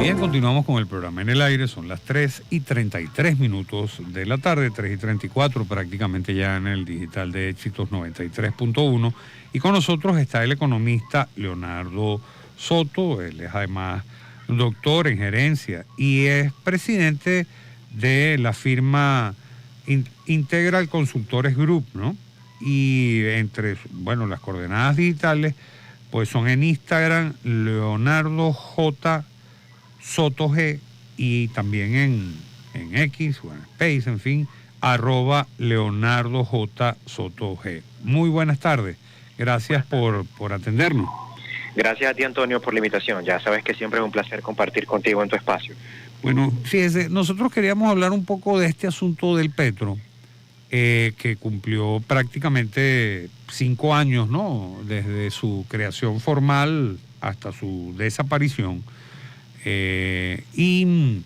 Bien, continuamos con el programa en el aire. Son las 3:33 de la tarde, 3:34, prácticamente ya en el digital de Éxitos 93.1. Y con nosotros está el economista Leonardo Soto. Él es además doctor en gerencia y es presidente de la firma Integral Consultores Group, ¿no? Y entre, bueno, las coordenadas digitales, pues son en Instagram Leonardo J. Soto G, y también en X o en Space, en fin, @Leonardo J. Soto G. Muy buenas tardes. Gracias por atendernos. Gracias a ti, Antonio, por la invitación. Ya sabes que siempre es un placer compartir contigo en tu espacio. Bueno, fíjese, nosotros queríamos hablar un poco de este asunto del Petro, que cumplió prácticamente 5 años, ¿no? Desde su creación formal hasta su desaparición. Y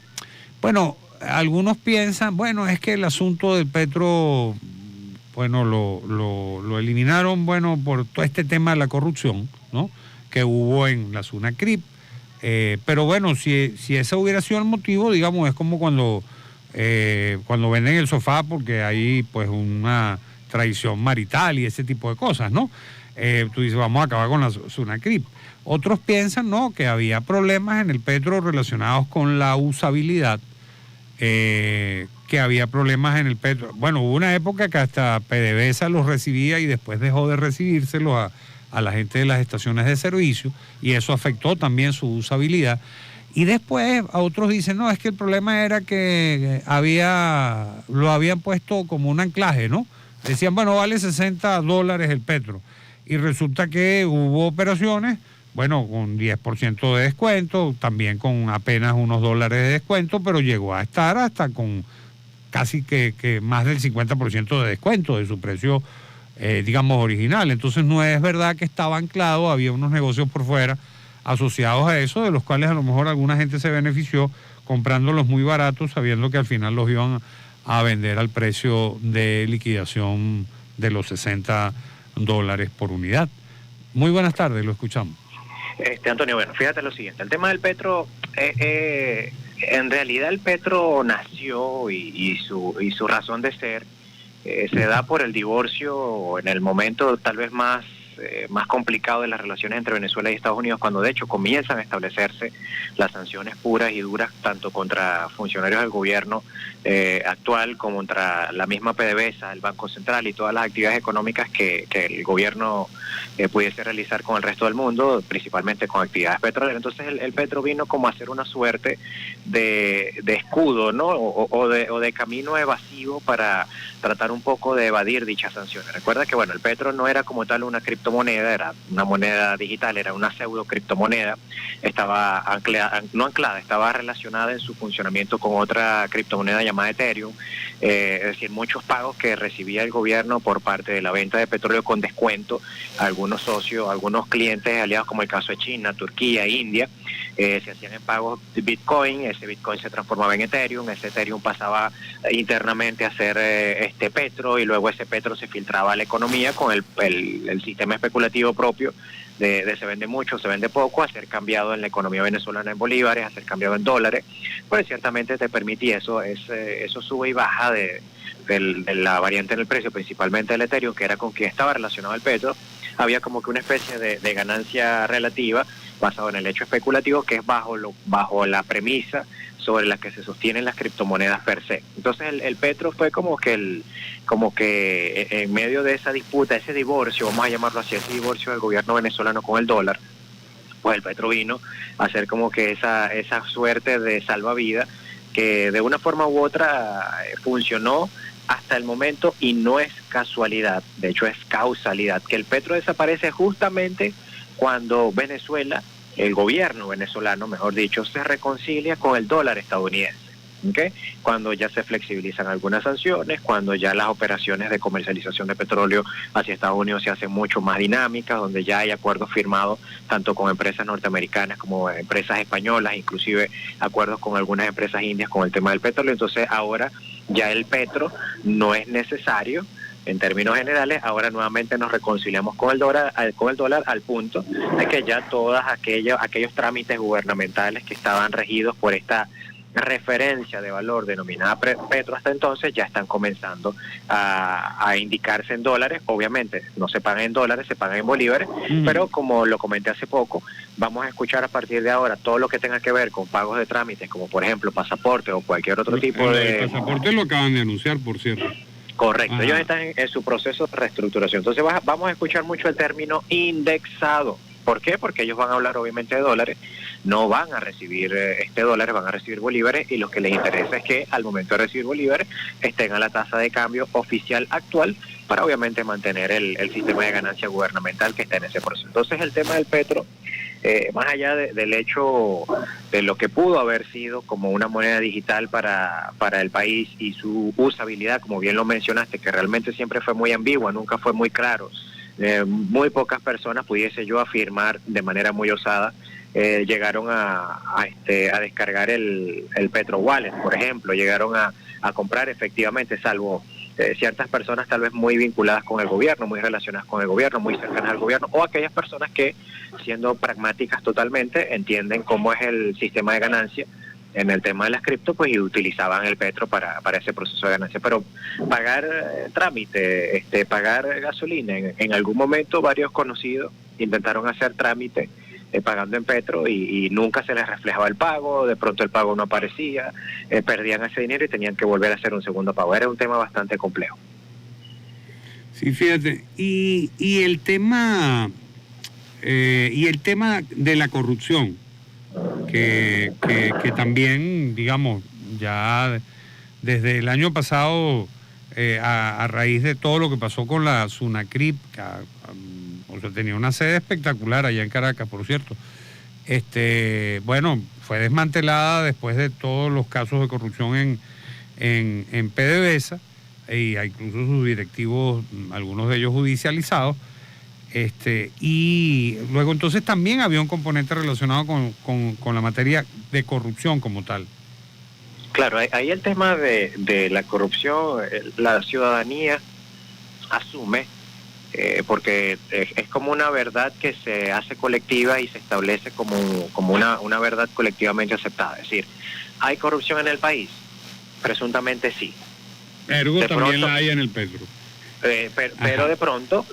bueno, algunos piensan, bueno, es que el asunto del Petro, bueno, lo eliminaron, bueno, por todo este tema de la corrupción, ¿no? Que hubo en la Sunacrip. Pero bueno, si ese hubiera sido el motivo, digamos, es como cuando venden el sofá porque hay pues una traición marital y ese tipo de cosas, ¿no? Tú dices, vamos a acabar con la Sunacrip. Otros piensan, no, que había problemas en el Petro relacionados con la usabilidad, que había problemas en el Petro. Bueno, hubo una época que hasta PDVSA los recibía y después dejó de recibírselos a la gente de las estaciones de servicio, y eso afectó también su usabilidad. Y después a otros dicen, no, es que el problema era que lo habían puesto como un anclaje, ¿no? Decían, bueno, vale $60 el Petro. Y resulta que hubo operaciones, bueno, con 10% de descuento, también con apenas unos dólares de descuento, pero llegó a estar hasta con casi que más del 50% de descuento de su precio, digamos, original. Entonces no es verdad que estaba anclado, había unos negocios por fuera asociados a eso, de los cuales a lo mejor alguna gente se benefició comprándolos muy baratos, sabiendo que al final los iban a vender al precio de liquidación de los $60 por unidad. Muy buenas tardes, lo escuchamos. Antonio, bueno, fíjate lo siguiente, el tema del Petro, en realidad el Petro nació y su razón de ser se da por el divorcio en el momento tal vez más complicado de las relaciones entre Venezuela y Estados Unidos, cuando de hecho comienzan a establecerse las sanciones puras y duras tanto contra funcionarios del gobierno actual como contra la misma PDVSA, el Banco Central y todas las actividades económicas que el gobierno pudiese realizar con el resto del mundo, principalmente con actividades petroleras. Entonces el Petro vino como a hacer una suerte de escudo, ¿no? O de camino evasivo para tratar un poco de evadir dichas sanciones. Recuerda que bueno, el Petro no era como tal una criptomoneda, era una moneda digital, era una pseudo criptomoneda, estaba estaba relacionada en su funcionamiento con otra criptomoneda llamada Ethereum, es decir, muchos pagos que recibía el gobierno por parte de la venta de petróleo con descuento a algunos socios, a algunos clientes aliados, como el caso de China, Turquía, India, se hacían en pagos de Bitcoin, ese Bitcoin se transformaba en Ethereum, ese Ethereum pasaba internamente a ser Petro, y luego ese Petro se filtraba a la economía con el sistema especulativo propio de se vende mucho, se vende poco, a ser cambiado en la economía venezolana en bolívares, a ser cambiado en dólares, pues ciertamente te permitía eso sube y baja de la variante en el precio, principalmente del Ethereum, que era con quien estaba relacionado el Petro. Había como que una especie de ganancia relativa basado en el hecho especulativo, que es bajo la premisa sobre la que se sostienen las criptomonedas per se. Entonces el Petro fue como que en medio de esa disputa, ese divorcio, vamos a llamarlo así, ese divorcio del gobierno venezolano con el dólar, pues el Petro vino a hacer como que esa suerte de salvavidas que de una forma u otra funcionó hasta el momento, y no es casualidad, de hecho es causalidad, que el Petro desaparece justamente cuando Venezuela, el gobierno venezolano, mejor dicho, se reconcilia con el dólar estadounidense. ¿Okay? Cuando ya se flexibilizan algunas sanciones, cuando ya las operaciones de comercialización de petróleo hacia Estados Unidos se hacen mucho más dinámicas, donde ya hay acuerdos firmados tanto con empresas norteamericanas como empresas españolas, inclusive acuerdos con algunas empresas indias con el tema del petróleo. Entonces ahora ya el Petro no es necesario en términos generales. Ahora nuevamente nos reconciliamos con el dólar al punto de que ya todos aquellos trámites gubernamentales que estaban regidos por esta referencia de valor denominada Petro hasta entonces ya están comenzando a indicarse en dólares. Obviamente no se pagan en dólares, se pagan en bolívares, pero como lo comenté hace poco, vamos a escuchar a partir de ahora todo lo que tenga que ver con pagos de trámites, como por ejemplo pasaporte o cualquier otro tipo de... El pasaporte lo acaban de anunciar, por cierto. Correcto. Ajá. Ellos están en su proceso de reestructuración. Entonces vamos a escuchar mucho el término indexado. ¿Por qué? Porque ellos van a hablar obviamente de dólares, no van a recibir dólares, van a recibir bolívares, y lo que les interesa es que al momento de recibir bolívares estén a la tasa de cambio oficial actual para obviamente mantener el sistema de ganancia gubernamental que está en ese proceso. Entonces el tema del petro, más allá del hecho de lo que pudo haber sido como una moneda digital para el país y su usabilidad, como bien lo mencionaste, que realmente siempre fue muy ambigua, nunca fue muy claro. Muy pocas personas, pudiese yo afirmar de manera muy osada, llegaron a descargar el Petro Wallet, por ejemplo, llegaron a comprar efectivamente, salvo ciertas personas tal vez muy vinculadas con el gobierno, muy relacionadas con el gobierno, muy cercanas al gobierno, o aquellas personas que, siendo pragmáticas totalmente, entienden cómo es el sistema de ganancia en el tema de las cripto, pues, y utilizaban el petro para ese proceso de ganancia. Pero pagar trámite, pagar gasolina, en algún momento varios conocidos intentaron hacer trámite pagando en petro y nunca se les reflejaba el pago, de pronto el pago no aparecía, perdían ese dinero y tenían que volver a hacer un segundo pago. Era un tema bastante complejo. Sí, fíjate, y el tema de la corrupción, que también, digamos, ya desde el año pasado, a raíz de todo lo que pasó con la Sunacrip, o sea, tenía una sede espectacular allá en Caracas, por cierto. Bueno, fue desmantelada después de todos los casos de corrupción en PDVSA, y incluso sus directivos, algunos de ellos judicializados. Y luego entonces también había un componente relacionado con la materia de corrupción como tal. Claro, ahí el tema de la corrupción, la ciudadanía asume, porque es como una verdad que se hace colectiva y se establece como una verdad colectivamente aceptada. Es decir, ¿hay corrupción en el país? Presuntamente sí. Ergo también la hay en el petro. Pero de pronto,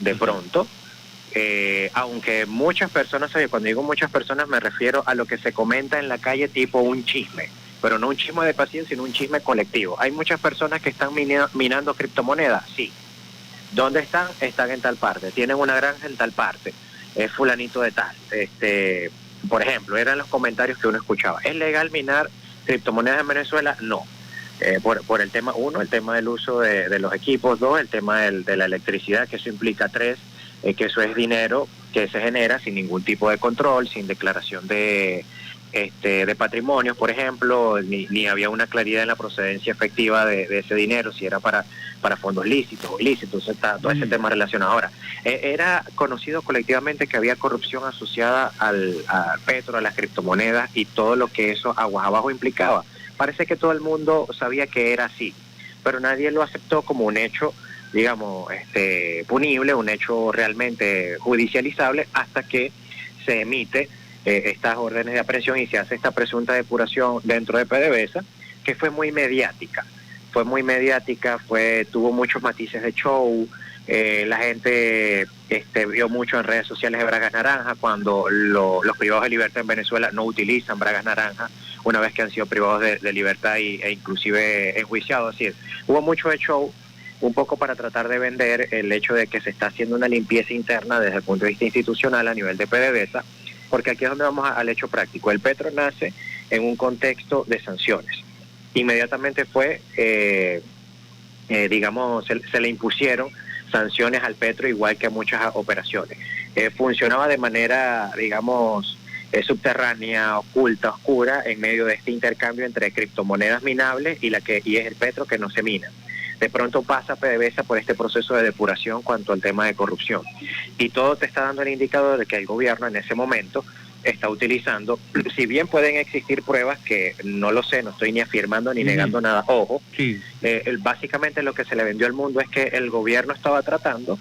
aunque muchas personas, cuando digo muchas personas me refiero a lo que se comenta en la calle tipo un chisme, pero no un chisme de paciente, sino un chisme colectivo. ¿Hay muchas personas que están minando criptomonedas? Sí. ¿Dónde están? Están en tal parte. Tienen una granja en tal parte. Es fulanito de tal. Por ejemplo, eran los comentarios que uno escuchaba. ¿Es legal minar criptomonedas en Venezuela? No. Por el tema, uno, el tema del uso de los equipos; dos, el tema de la electricidad, que eso implica; tres, que eso es dinero que se genera sin ningún tipo de control, sin declaración de patrimonios, por ejemplo, ni había una claridad en la procedencia efectiva de ese dinero, si era para fondos lícitos o ilícitos. Está todo ese tema relacionado. Ahora, era conocido colectivamente que había corrupción asociada al petro, a las criptomonedas y todo lo que eso aguas abajo implicaba. Parece que todo el mundo sabía que era así, pero nadie lo aceptó como un hecho, digamos, punible, un hecho realmente judicializable, hasta que se emite estas órdenes de aprehensión y se hace esta presunta depuración dentro de PDVSA, que fue muy mediática, tuvo muchos matices de show. La gente vio mucho en redes sociales de bragas naranjas, cuando los privados de libertad en Venezuela no utilizan bragas naranjas una vez que han sido privados de libertad e inclusive enjuiciados. Así es, hubo mucho de show, un poco para tratar de vender el hecho de que se está haciendo una limpieza interna desde el punto de vista institucional a nivel de PDVSA, porque aquí es donde vamos al hecho práctico. El petro nace en un contexto de sanciones. Inmediatamente fue, se le impusieron sanciones al petro, igual que a muchas operaciones. Funcionaba de manera, subterránea, oculta, oscura, en medio de este intercambio entre criptomonedas minables y es el petro que no se mina. De pronto pasa PDVSA por este proceso de depuración cuanto al tema de corrupción. Y todo te está dando el indicador de que el gobierno en ese momento está utilizando. Si bien pueden existir pruebas que no lo sé, no estoy ni afirmando ni negando nada, ojo, Sí. Básicamente lo que se le vendió al mundo es que el gobierno estaba tratando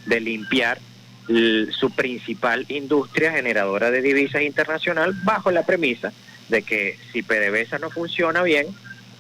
de limpiar su principal industria generadora de divisas internacional bajo la premisa de que si PDVSA no funciona bien,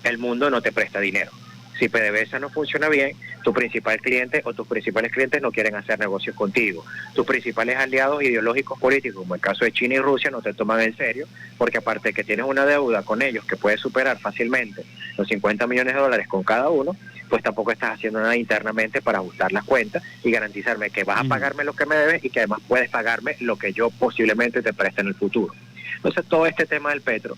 el mundo no te presta dinero. Si PDVSA no funciona bien, tu principal cliente o tus principales clientes no quieren hacer negocios contigo. Tus principales aliados ideológicos políticos, como el caso de China y Rusia, no te toman en serio, porque aparte de que tienes una deuda con ellos que puede superar fácilmente los 50 millones de dólares con cada uno, pues tampoco estás haciendo nada internamente para ajustar las cuentas y garantizarme que vas a pagarme lo que me debes y que además puedes pagarme lo que yo posiblemente te preste en el futuro. Entonces todo este tema del petro,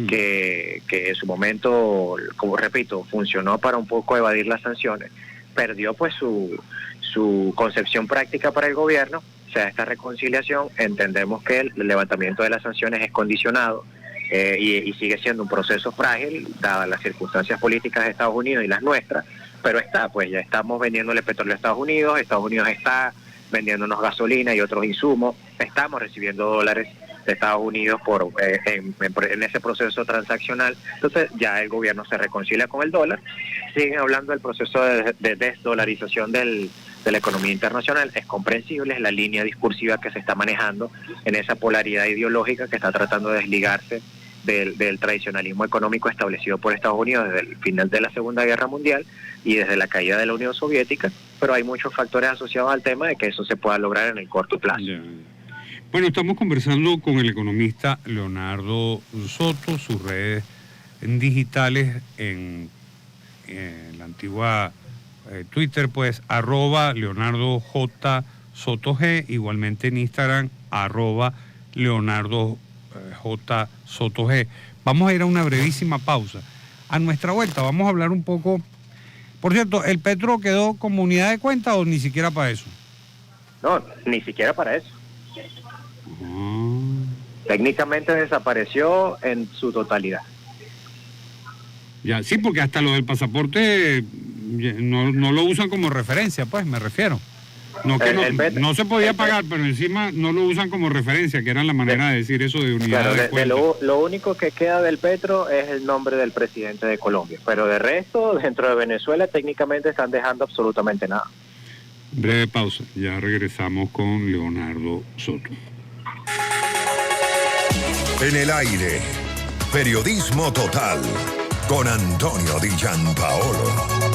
que en su momento, como repito, funcionó para un poco evadir las sanciones, perdió pues su concepción práctica para el gobierno. O sea, esta reconciliación, entendemos que el levantamiento de las sanciones es condicionado y sigue siendo un proceso frágil, dadas las circunstancias políticas de Estados Unidos y las nuestras, pero pues ya estamos vendiéndole petróleo a Estados Unidos está vendiéndonos gasolina y otros insumos, estamos recibiendo dólares de Estados Unidos en ese proceso transaccional. Entonces ya el gobierno se reconcilia con el dólar, siguen hablando del proceso de desdolarización de la economía internacional, es comprensible, es la línea discursiva que se está manejando en esa polaridad ideológica que está tratando de desligarse del tradicionalismo económico establecido por Estados Unidos desde el final de la Segunda Guerra Mundial y desde la caída de la Unión Soviética, pero hay muchos factores asociados al tema de que eso se pueda lograr en el corto plazo. Ya. Bueno, estamos conversando con el economista Leonardo Soto, sus redes digitales en la antigua Twitter, pues @Leonardo J. Soto G, igualmente en Instagram @Leonardo J. Soto G. Vamos a ir a una brevísima pausa. A nuestra vuelta vamos a hablar un poco. Por cierto, ¿el petro quedó como unidad de cuenta o ni siquiera para eso? No, ni siquiera para eso. Técnicamente desapareció en su totalidad. Ya, sí, porque hasta lo del pasaporte no lo usan como referencia, pues, me refiero. No que no se podía pagar, pero encima no lo usan como referencia, que era la manera de decir eso de unidad de cuenta. Lo único que queda del petro es el nombre del presidente de Colombia, pero de resto, dentro de Venezuela, técnicamente están dejando absolutamente nada. Breve pausa, ya regresamos con Leonardo Soto. En el aire, periodismo total, con Antonio Di Gianpaolo.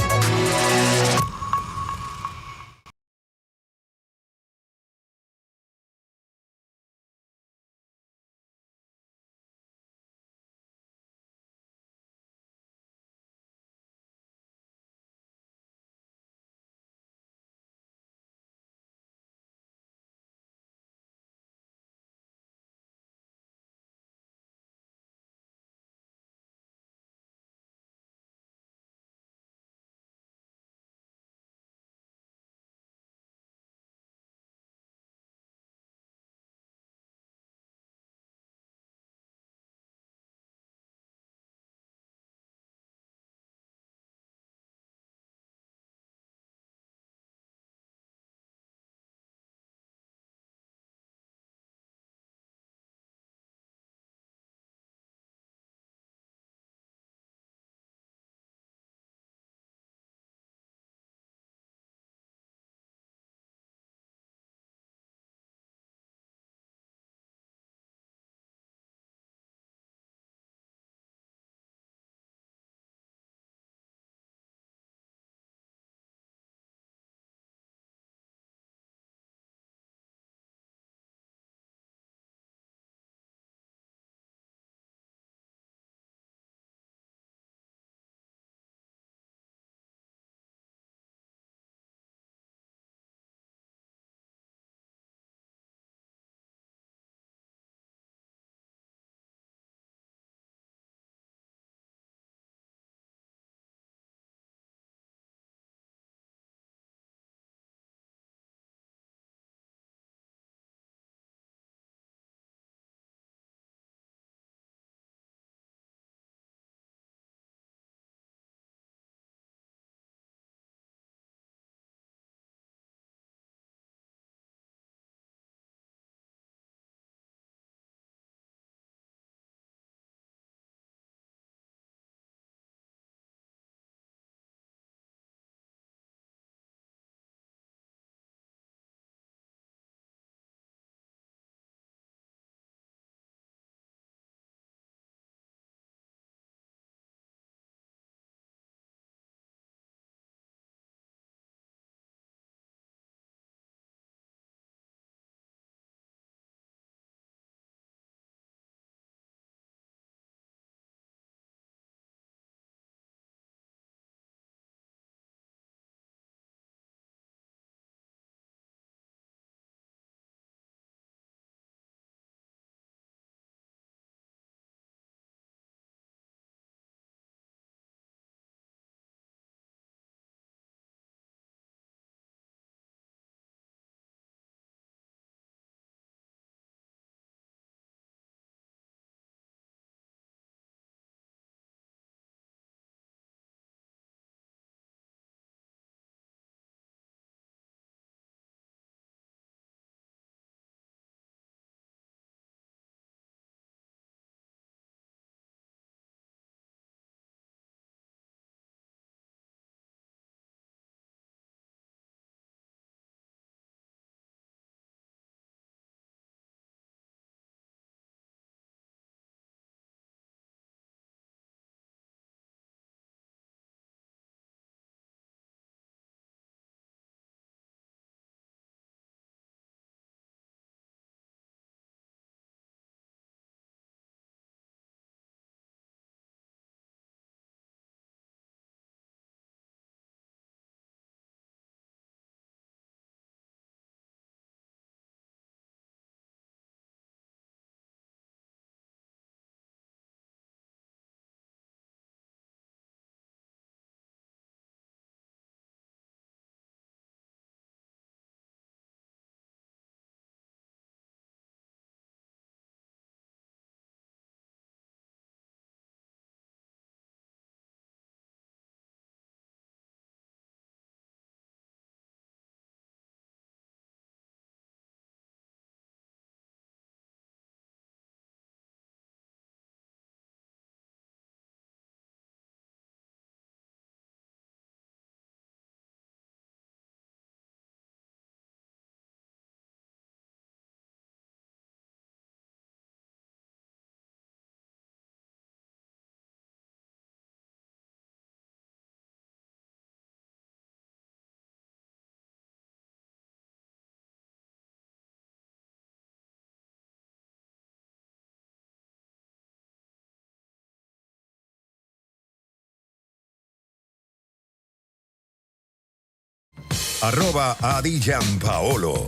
@adigianpaolo.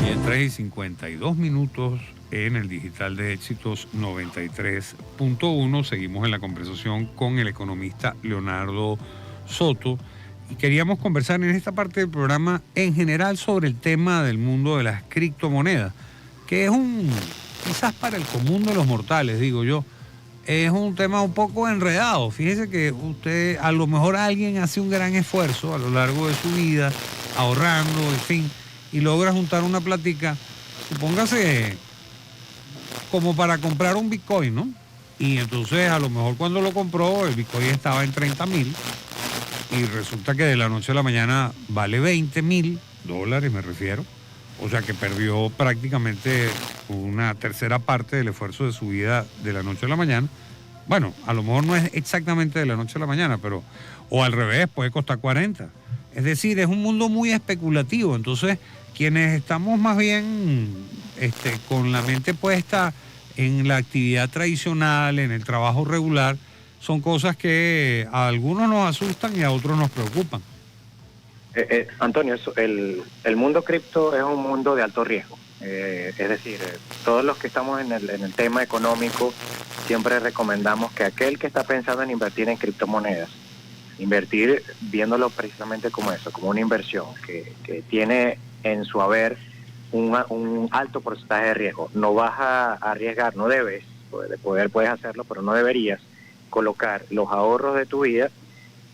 Y en 3:52 en el Digital de Éxitos 93.1 seguimos en la conversación con el economista Leonardo Soto y queríamos conversar en esta parte del programa en general sobre el tema del mundo de las criptomonedas, que es quizás para el común de los mortales, digo yo, es un tema un poco enredado. Fíjese que usted, a lo mejor alguien hace un gran esfuerzo a lo largo de su vida, ahorrando, en fin, y logra juntar una platica, supóngase, como para comprar un Bitcoin, ¿no? Y entonces a lo mejor cuando lo compró, el Bitcoin estaba en 30,000 y resulta que de la noche a la mañana vale $20,000, me refiero. O sea que perdió prácticamente una tercera parte del esfuerzo de su vida de la noche a la mañana. Bueno, a lo mejor no es exactamente de la noche a la mañana, pero, o al revés, puede costar 40. Es decir, es un mundo muy especulativo. Entonces, quienes estamos más bien con la mente puesta en la actividad tradicional, en el trabajo regular, son cosas que a algunos nos asustan y a otros nos preocupan. Antonio, el mundo cripto es un mundo de alto riesgo. Es decir, todos los que estamos en el tema económico siempre recomendamos que aquel que está pensando en invertir en criptomonedas, invertir viéndolo precisamente como eso, como una inversión que tiene en su haber un alto porcentaje de riesgo. No vas a arriesgar, no debes, puedes hacerlo, pero no deberías colocar los ahorros de tu vida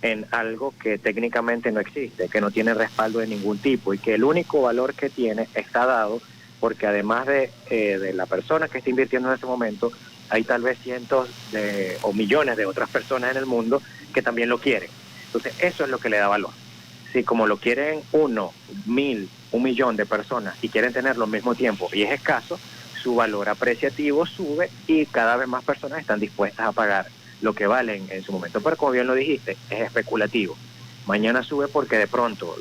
en algo que técnicamente no existe, que no tiene respaldo de ningún tipo y que el único valor que tiene está dado porque además de la persona que está invirtiendo en ese momento, hay tal vez cientos o millones de otras personas en el mundo que también lo quieren. Entonces eso es lo que le da valor. Si como lo quieren 1, 1,000, 1,000,000 de personas y quieren tenerlo al mismo tiempo y es escaso, su valor apreciativo sube y cada vez más personas están dispuestas a pagar lo que valen en su momento. Pero como bien lo dijiste, es especulativo. Mañana sube porque de pronto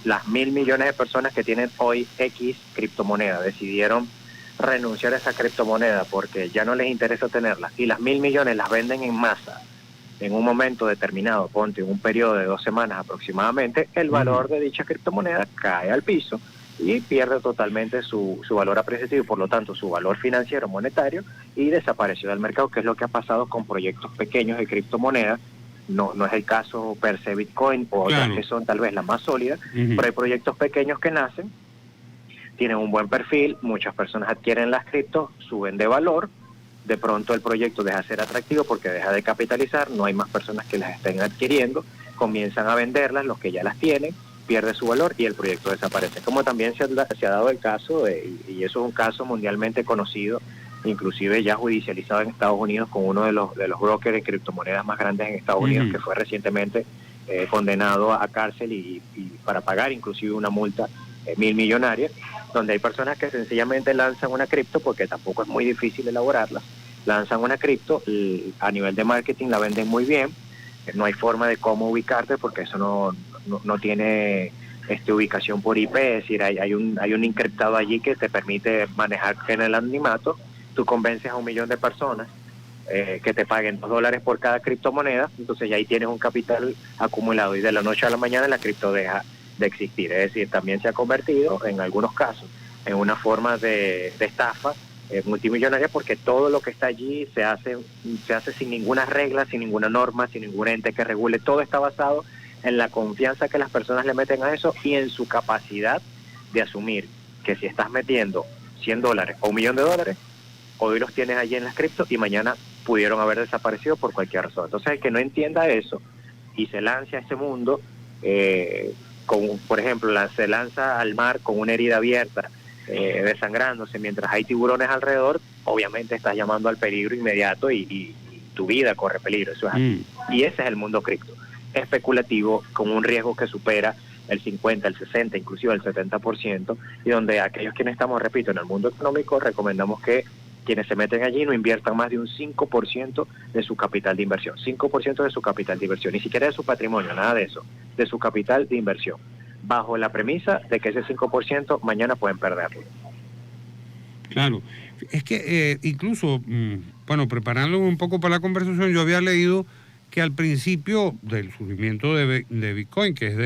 las 1,000 millones de personas que tienen hoy X criptomoneda decidieron renunciar a esa criptomoneda porque ya no les interesa tenerla y las 1,000 millones las venden en masa en un momento determinado, ponte en un periodo de 2 semanas aproximadamente, el valor de dicha criptomoneda cae al piso y pierde totalmente su valor apreciativo y por lo tanto su valor financiero monetario y desapareció del mercado, que es lo que ha pasado con proyectos pequeños de criptomonedas. No es el caso per se Bitcoin o otras que son tal vez las más sólidas, pero hay proyectos pequeños que nacen, tienen un buen perfil, muchas personas adquieren las criptos, suben de valor, de pronto el proyecto deja de ser atractivo porque deja de capitalizar, no hay más personas que las estén adquiriendo, comienzan a venderlas, los que ya las tienen, pierde su valor y el proyecto desaparece. Como también se ha dado el caso, y eso es un caso mundialmente conocido, inclusive ya judicializado en Estados Unidos con uno de los brokers de criptomonedas más grandes en Estados Unidos, que fue recientemente condenado a cárcel y para pagar inclusive una multa millonaria, donde hay personas que sencillamente lanzan una cripto, porque tampoco es muy difícil elaborarla, lanzan una cripto, a nivel de marketing la venden muy bien, no hay forma de cómo ubicarte porque eso no tiene ubicación por IP, es decir, hay un encriptado allí que te permite manejar en el anonimato. Tú convences a 1,000,000 de personas que te paguen $2 por cada criptomoneda, entonces ya ahí tienes un capital acumulado y de la noche a la mañana la cripto deja de existir. Es decir, también se ha convertido en algunos casos en una forma de estafa multimillonaria porque todo lo que está allí se hace sin ninguna regla, sin ninguna norma, sin ningún ente que regule. Todo está basado en la confianza que las personas le meten a eso y en su capacidad de asumir que si estás metiendo $100 o $1,000,000, hoy los tienes allí en las criptos y mañana pudieron haber desaparecido por cualquier razón. Entonces el que no entienda eso y se lance a ese mundo, por ejemplo, se lanza al mar con una herida abierta, desangrándose mientras hay tiburones alrededor, obviamente estás llamando al peligro inmediato y tu vida corre peligro. Eso es así. Y ese es el mundo cripto, especulativo, con un riesgo que supera el 50, el 60, inclusive el 70%, y donde aquellos quienes estamos, repito, en el mundo económico, recomendamos que quienes se meten allí no inviertan más de un 5% de su capital de inversión. 5% de su capital de inversión, ni siquiera de su patrimonio, nada de eso, de su capital de inversión, bajo la premisa de que ese 5% mañana pueden perderlo. Claro, es que incluso bueno, preparándome un poco para la conversación, yo había leído que al principio del surgimiento de Bitcoin, que es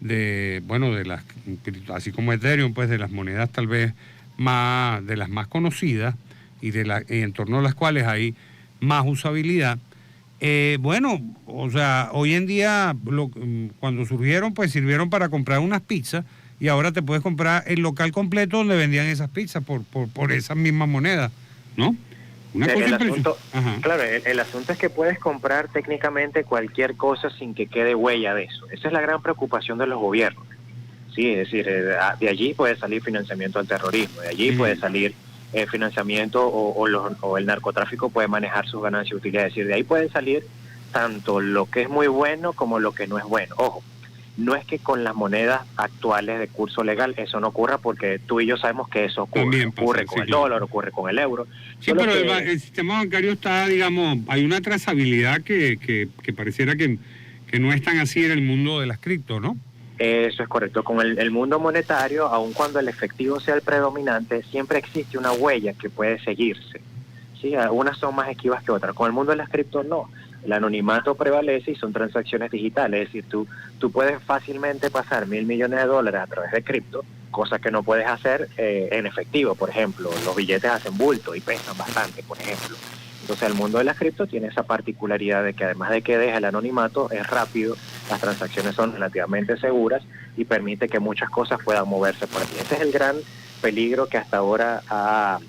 de las, así como Ethereum, pues de las monedas tal vez de las más conocidas y en torno a las cuales hay más usabilidad. Bueno, o sea, hoy en día cuando surgieron, pues sirvieron para comprar unas pizzas y ahora te puedes comprar el local completo donde vendían esas pizzas por esas mismas monedas, ¿no? Una cosa asunto, claro, el asunto es que puedes comprar técnicamente cualquier cosa sin que quede huella de eso. Esa es la gran preocupación de los gobiernos. Sí, es decir, de allí puede salir financiamiento al terrorismo, de allí puede salir financiamiento o el narcotráfico puede manejar sus ganancias y utilidades. Es decir, de ahí puede salir tanto lo que es muy bueno como lo que no es bueno. Ojo, no es que con las monedas actuales de curso legal eso no ocurra, porque tú y yo sabemos que eso ocurre con el dólar, ocurre con el euro. Sí, pero el sistema bancario está, digamos, hay una trazabilidad que pareciera que no es tan así en el mundo de las cripto, ¿no? Eso es correcto. Con el mundo monetario, aun cuando el efectivo sea el predominante, siempre existe una huella que puede seguirse. Sí, algunas son más esquivas que otras. Con el mundo de las cripto no. El anonimato prevalece y son transacciones digitales. Es decir, tú puedes fácilmente pasar $1.000 millones a través de cripto, cosa que no puedes hacer en efectivo. Por ejemplo, los billetes hacen bulto y pesan bastante, por ejemplo. Entonces el mundo de las cripto tiene esa particularidad de que además de que deja el anonimato, es rápido, las transacciones son relativamente seguras y permite que muchas cosas puedan moverse por aquí. Ese es el gran peligro que hasta ahora ha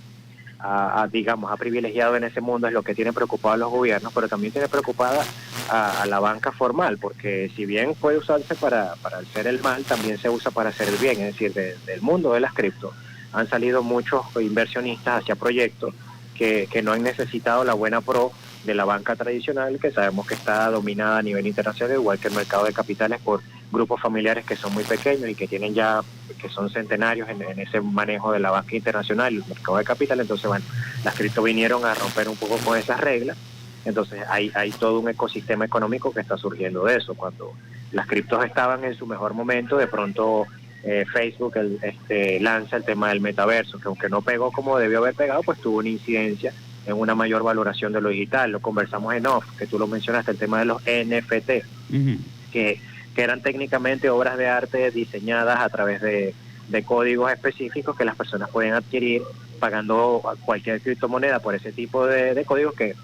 privilegiado en ese mundo, es lo que tiene preocupado a los gobiernos, pero también tiene preocupada a la banca formal, porque si bien puede usarse para hacer el mal, también se usa para hacer el bien. Es decir, del mundo de las cripto han salido muchos inversionistas hacia proyectos que no han necesitado la buena pro de la banca tradicional, que sabemos que está dominada a nivel internacional, igual que el mercado de capitales, por grupos familiares que son muy pequeños y que son centenarios en ese manejo de la banca internacional y el mercado de capital. Entonces, bueno, las cripto vinieron a romper un poco con esas reglas. Entonces hay todo un ecosistema económico que está surgiendo de eso. Cuando las criptos estaban en su mejor momento, de pronto Facebook lanza el tema del metaverso, que aunque no pegó como debió haber pegado, pues tuvo una incidencia en una mayor valoración de lo digital. Lo conversamos en off, que tú lo mencionaste, el tema de los NFT, que eran técnicamente obras de arte diseñadas a través de códigos específicos que las personas pueden adquirir pagando cualquier criptomoneda por ese tipo de códigos que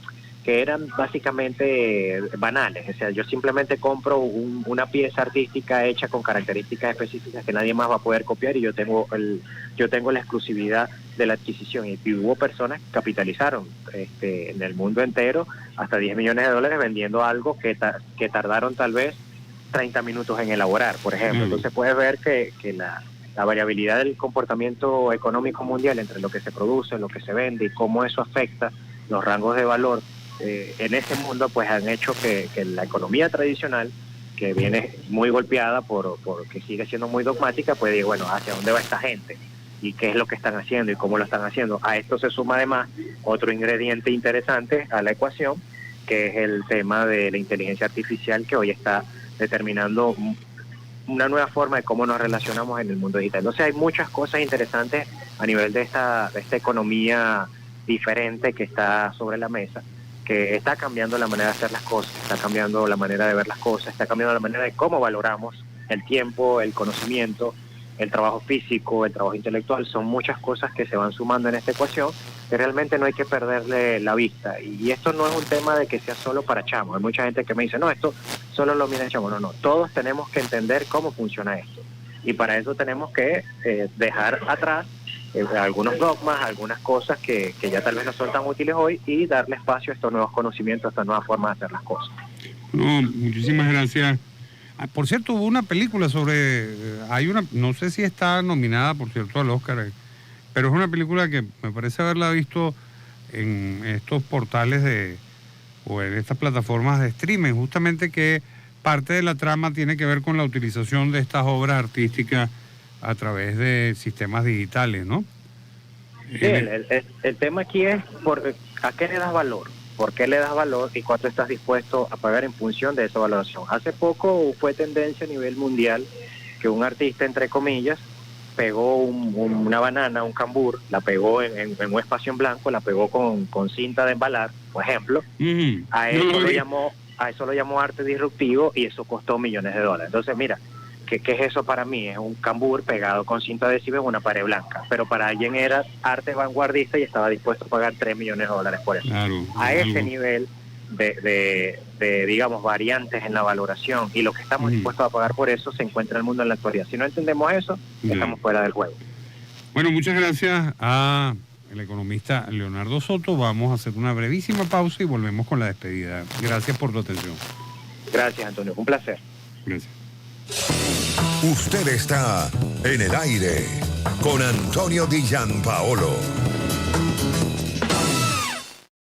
eran básicamente banales. O sea, yo simplemente compro una pieza artística hecha con características específicas que nadie más va a poder copiar y yo tengo la exclusividad de la adquisición. Y hubo personas que capitalizaron en el mundo entero hasta $10 millones vendiendo algo que tardaron tal vez 30 minutos en elaborar, por ejemplo. Entonces puedes ver que la variabilidad del comportamiento económico mundial entre lo que se produce, lo que se vende y cómo eso afecta los rangos de valor en ese mundo, pues han hecho que la economía tradicional, que viene muy golpeada porque sigue siendo muy dogmática, pues digo, bueno, ¿hacia dónde va esta gente? ¿Y qué es lo que están haciendo? ¿Y cómo lo están haciendo? A esto se suma además otro ingrediente interesante a la ecuación, que es el tema de la inteligencia artificial, que hoy está determinando una nueva forma de cómo nos relacionamos en el mundo digital. Entonces hay muchas cosas interesantes a nivel de esta economía diferente que está sobre la mesa, que está cambiando la manera de hacer las cosas, está cambiando la manera de ver las cosas, está cambiando la manera de cómo valoramos el tiempo, el conocimiento, el trabajo físico, el trabajo intelectual. Son muchas cosas que se van sumando en esta ecuación que realmente no hay que perderle la vista. Y esto no es un tema de que sea solo para chamos. Hay mucha gente que me dice, no, esto solo lo mira el chamo. No, todos tenemos que entender cómo funciona esto. Y para eso tenemos que dejar atrás algunos dogmas, algunas cosas que ya tal vez no son tan útiles hoy y darle espacio a estos nuevos conocimientos, a esta nueva forma de hacer las cosas. No, muchísimas gracias. Por cierto, hubo una película no sé si está nominada, por cierto, al Oscar, pero es una película que me parece haberla visto en estos portales o en estas plataformas de streaming, justamente que parte de la trama tiene que ver con la utilización de estas obras artísticas a través de sistemas digitales, ¿no? Sí, el tema aquí es ¿a qué le das valor? ¿Por qué le das valor y cuánto estás dispuesto a pagar en función de esa valoración? Hace poco fue tendencia a nivel mundial que un artista, entre comillas, pegó una banana, un cambur, la pegó en un espacio en blanco, la pegó con cinta de embalar, por ejemplo. A eso lo llamó arte disruptivo y eso costó millones de dólares. Entonces, mira, ¿qué es eso para mí? Es un cambur pegado con cinta adhesiva en una pared blanca, pero para alguien era arte vanguardista y estaba dispuesto a pagar 3 millones de dólares por eso. Claro, a ese nivel de, digamos, variantes en la valoración y lo que estamos dispuestos a pagar por eso se encuentra el mundo en la actualidad. Si no entendemos eso, estamos fuera del juego. Bueno, muchas gracias a el economista Leonardo Soto. Vamos a hacer una brevísima pausa y volvemos con la despedida. Gracias por tu atención. Gracias, Antonio. Un placer. Gracias. Usted está en el aire con Antonio Di Gianpaolo.